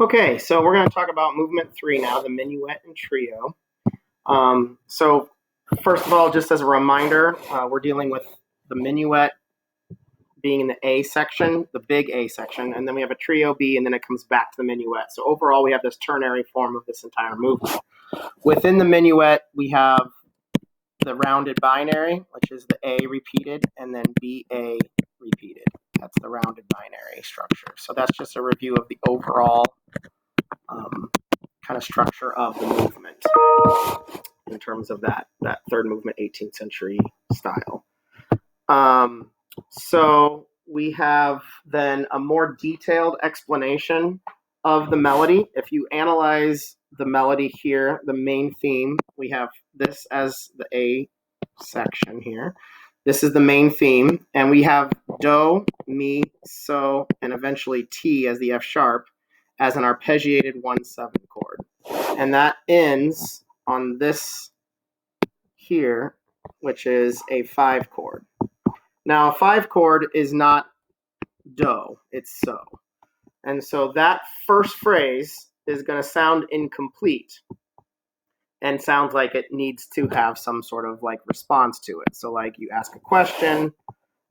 Okay, so we're going to talk about movement 3 now, the minuet and trio. So first of all, just as a reminder, we're dealing with the minuet being in the A section, the big A section, and then we have a trio B, and then it comes back to the minuet. So overall, we have this ternary form of this entire movement. Within the minuet, we have the rounded binary, which is the A repeated, and then BA repeated. That's the rounded binary structure. So that's just a review of the overall kind of structure of the movement in terms of that third movement, 18th century style. So we have then a more detailed explanation of the melody. If you analyze the melody here, the main theme, we have this as the A section here. This is the main theme, and we have do, mi, so, and eventually T as the F sharp as an arpeggiated 1/7 chord. And that ends on this here, which is a 5 chord. Now, a 5 chord is not do, it's so. And so that first phrase is going to sound incomplete and sounds like it needs to have some sort of like response to it. So like you ask a question,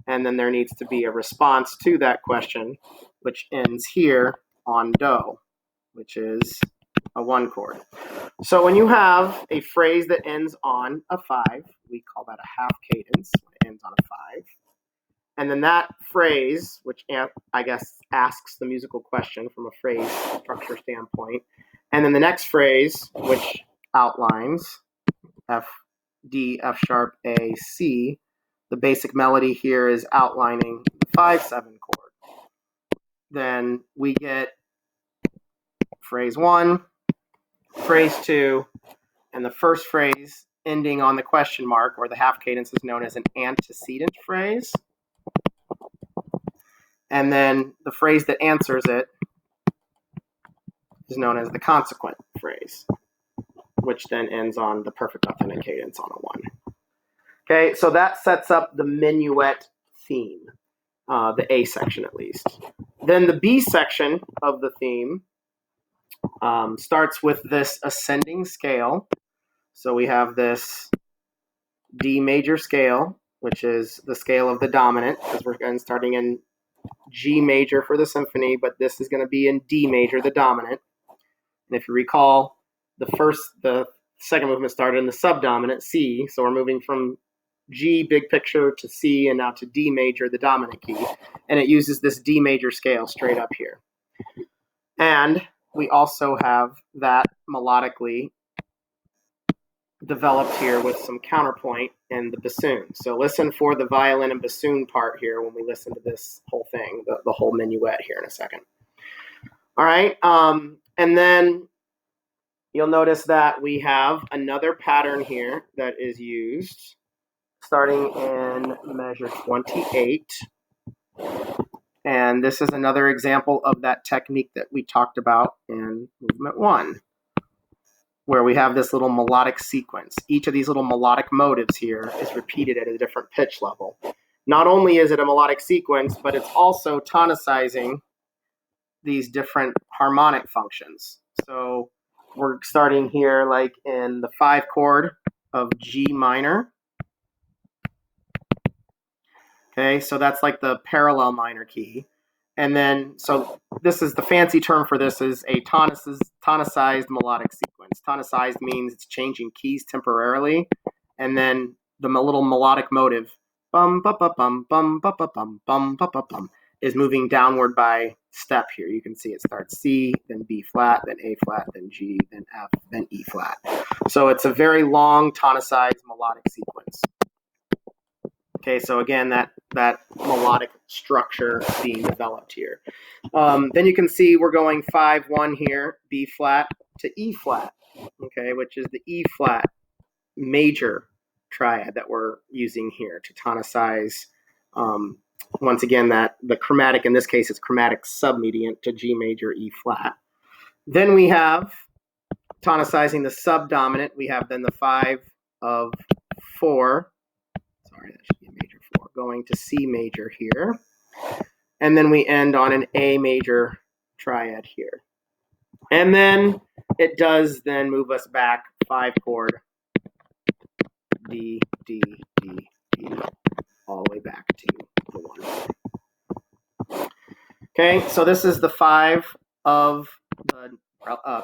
and then there needs to be a response to that question, which ends here on do, which is a 1 chord. So when you have a phrase that ends on a 5, we call that a half cadence. It ends on a 5. And then that phrase, which I guess asks the musical question from a phrase structure standpoint, and then the next phrase, which outlines F, D, F sharp, A, C, the basic melody here is outlining the 5/7 chord. Then we get phrase 1, phrase 2, and the first phrase ending on the question mark, or the half cadence, is known as an antecedent phrase. And then the phrase that answers it is known as the consequent phrase, which then ends on the perfect authentic cadence on a 1. Okay, so that sets up the minuet theme, the A section at least. Then the B section of the theme starts with this ascending scale. So we have this D major scale, which is the scale of the dominant, because we're starting in G major for the symphony, but this is going to be in D major, the dominant. And if you recall, the second movement started in the subdominant, C, so we're moving from G, big picture, to C, and now to D major, the dominant key. And it uses this D major scale straight up here. And we also have that melodically developed here with some counterpoint and the bassoon. So listen for the violin and bassoon part here when we listen to this whole thing, the whole minuet here in a second. All right, and then you'll notice that we have another pattern here that is used starting in measure 28. And this is another example of that technique that we talked about in movement 1, where we have this little melodic sequence. Each of these little melodic motives here is repeated at a different pitch level. Not only is it a melodic sequence, but it's also tonicizing these different harmonic functions. So we're starting here like in the 5 chord of G minor. Okay, so that's like the parallel minor key. And then, so this is the fancy term for this is a tonicized melodic sequence. Tonicized means it's changing keys temporarily. And then the little melodic motive, bum, ba, ba, bum, bum, ba, ba, bum, bum, ba, ba, bum, is moving downward by step here. You can see it starts C, then B flat, then A flat, then G, then F, then E flat. So it's a very long tonicized melodic sequence. Okay, so again, that melodic structure being developed here. Then you can see we're going 5/1 here, B flat to E flat, okay, which is the E flat major triad that we're using here to tonicize. Once again, that the chromatic, in this case, is chromatic submediant to G major, E flat. Then we have tonicizing the subdominant. We have then the 5/4. Sorry, that should be a major 4, going to C major here. And then we end on an A major triad here. And then it does then move us back 5 chord D, D, D, D, all the way back to the 1. Okay, so this is the 5 of the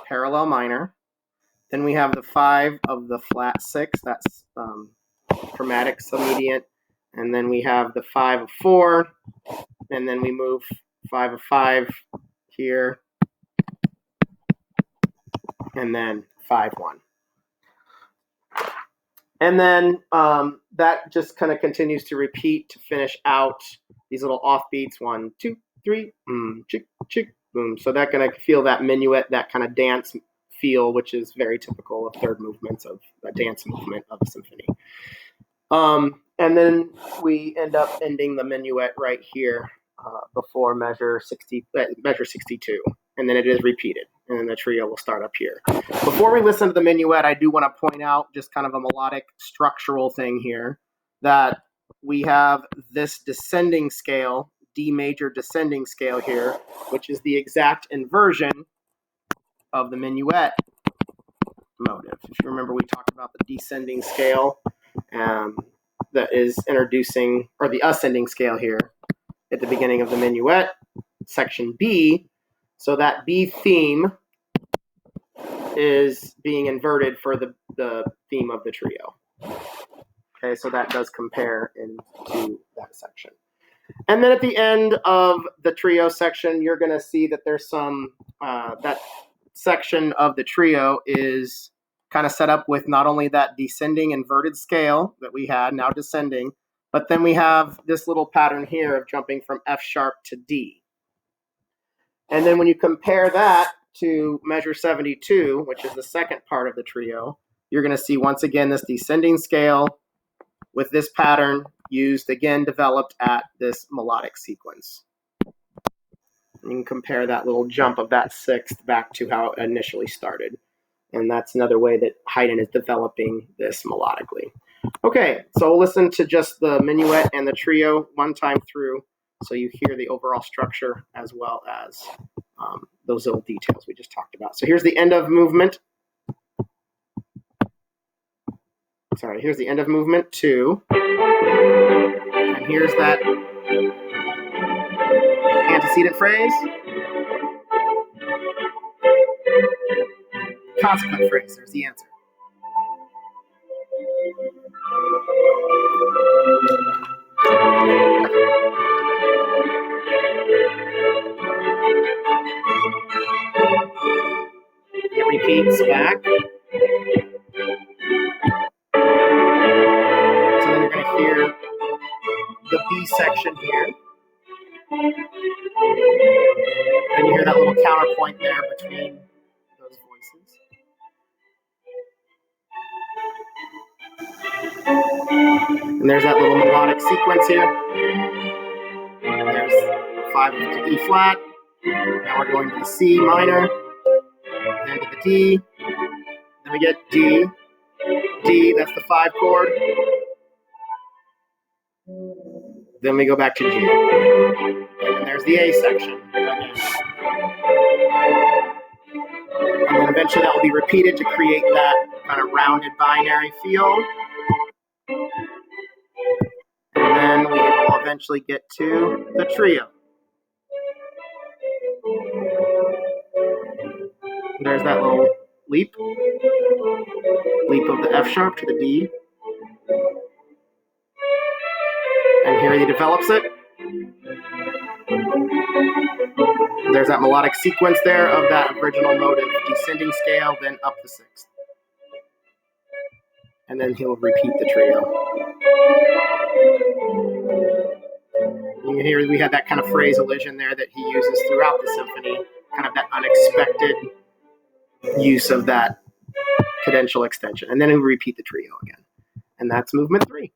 parallel minor. Then we have the 5 of the flat 6, that's chromatic submediant. And then we have the 5 of 4, and then we move 5 of 5 here, and then 5-1. And then that just kind of continues to repeat to finish out these little offbeats. 1, 2, 3, chick, chick, boom. So that going to feel that minuet, that kind of dance feel, which is very typical of third movements of a dance movement of a symphony. And then we end up ending the minuet right here before measure 62, and then it is repeated, and then the trio will start up here. Before we listen to the minuet, I do want to point out just kind of a melodic structural thing here, that we have this descending scale, D major descending scale here, which is the exact inversion of the minuet motive. If you remember, we talked about the descending scale that is introducing, or the ascending scale here at the beginning of the minuet, section B. So that B theme is being inverted for the theme of the trio. Okay, so that does compare into that section. And then at the end of the trio section, you're going to see that there's some, that section of the trio is kind of set up with not only that descending inverted scale that we had, now descending, but then we have this little pattern here of jumping from F sharp to D. And then when you compare that to measure 72, which is the second part of the trio, you're going to see once again this descending scale with this pattern used again, developed at this melodic sequence. You can compare that little jump of that sixth back to how it initially started. And that's another way that Haydn is developing this melodically. Okay, so we'll listen to just the minuet and the trio one time through so you hear the overall structure as well as those little details we just talked about. So here's the end of movement. Sorry, here's the end of movement 2. And here's that antecedent phrase. Consequent phrase, there's the answer. It repeats back. So then you're going to hear the B section here. Then you hear that little counterpoint there between those voices. And there's that little melodic sequence here. There's 5 to E flat. Now we're going to the C minor, then to the D. Then we get D. D, that's the 5 chord. Then we go back to G. And there's the A section. And then eventually that will be repeated to create that kind of rounded binary feel. And then we will eventually get to the trio. And there's that little leap. Leap of the F sharp to the D. And here he develops it. There's that melodic sequence there of that original motive, descending scale, then up the sixth. And then he'll repeat the trio. And here we have that kind of phrase elision there that he uses throughout the symphony, kind of that unexpected use of that cadential extension. And then he'll repeat the trio again. And that's movement 3.